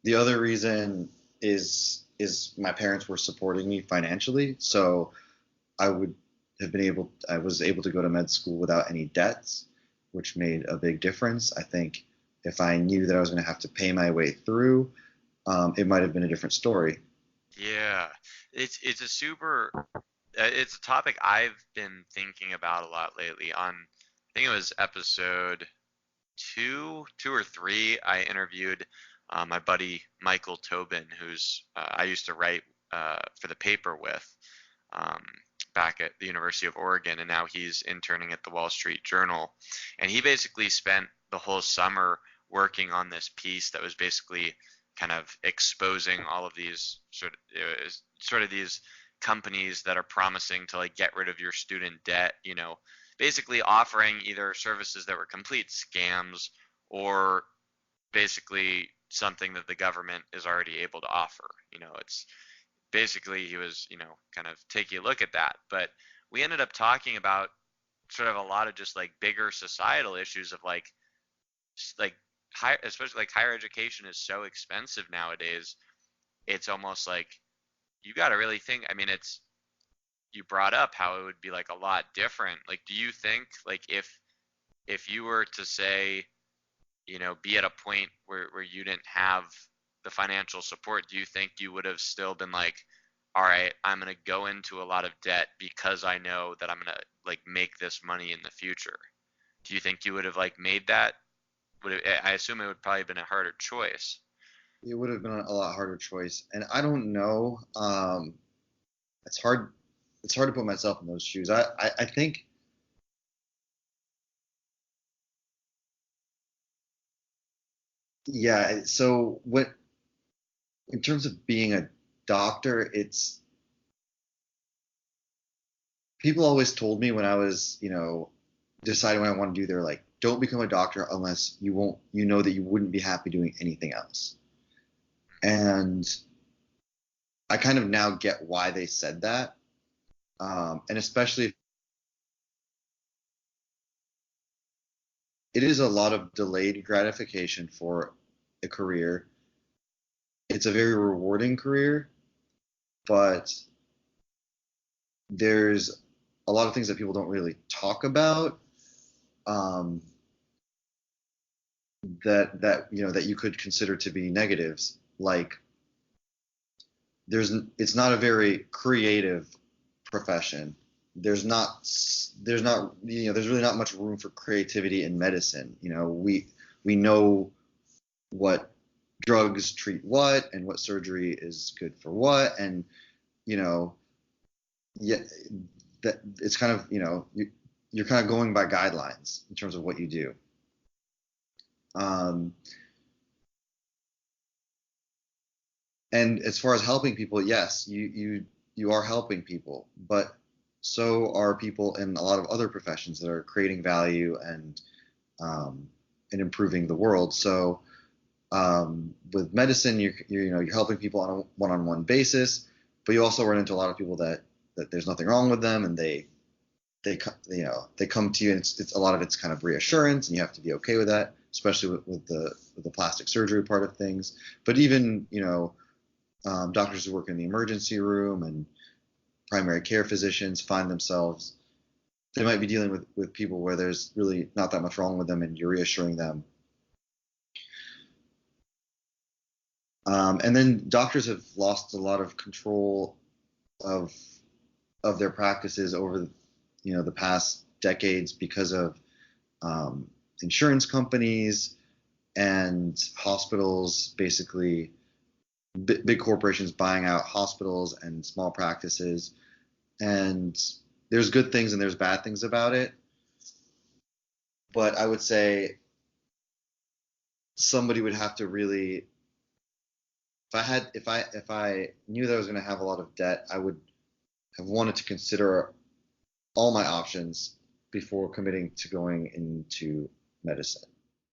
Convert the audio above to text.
The other reason is my parents were supporting me financially, so I was able to go to med school without any debts, which made a big difference. I think if I knew that I was going to have to pay my way through, it might have been a different story. Yeah, it's a it's a topic I've been thinking about a lot lately. I think it was episode two or three. I interviewed my buddy Michael Tobin, who's I used to write for the paper with um, back at the University of Oregon, and now he's interning at the Wall Street Journal. And he basically spent the whole summer working on this piece that was basically kind of exposing all of these sort of these companies that are promising to like get rid of your student debt, basically offering either services that were complete scams or basically something that the government is already able to offer. It's basically he was, kind of taking a look at that. But we ended up talking about sort of a lot of just like bigger societal issues of like high, especially like higher education is so expensive nowadays. It's almost like you got to really think. I mean, it's you brought up how it would be like a lot different. Like, do you think like if you were to say, be at a point where you didn't have the financial support, do you think you would have still been like, all right, I'm going to go into a lot of debt because I know that I'm going to like make this money in the future? Do you think you would have like made that? I assume it would probably have been a harder choice. It would have been a lot harder choice, and I don't know. It's hard. It's hard to put myself in those shoes. I think, yeah. So what in terms of being a doctor, it's people always told me when I was, deciding what I want to do, they're like, don't become a doctor unless you know that you wouldn't be happy doing anything else. And I kind of now get why they said that. And especially, it is a lot of delayed gratification for a career. It's a very rewarding career, but there's a lot of things that people don't really talk about, um, that you could consider to be negatives. Like it's not a very creative profession. There's really not much room for creativity in medicine. We know what drugs treat what and what surgery is good for what, and you know yeah, that it's kind of, you're kind of going by guidelines in terms of what you do. um, and as far as helping people, yes, you are helping people, but so are people in a lot of other professions that are creating value um, and improving the world. So with medicine, you're helping people on a one-on-one basis, but you also run into a lot of people that there's nothing wrong with them, and they come to you, and it's a lot of it's kind of reassurance, and you have to be okay with that, especially with the plastic surgery part of things. But even, doctors who work in the emergency room and primary care physicians find themselves, they might be dealing with people where there's really not that much wrong with them, and you're reassuring them. And then doctors have lost a lot of control of their practices over, the past decades because of insurance companies and hospitals, basically big corporations buying out hospitals and small practices. And there's good things and there's bad things about it. But I would say somebody would have to really, if I knew that I was going to have a lot of debt, I would have wanted to consider all my options before committing to going into medicine.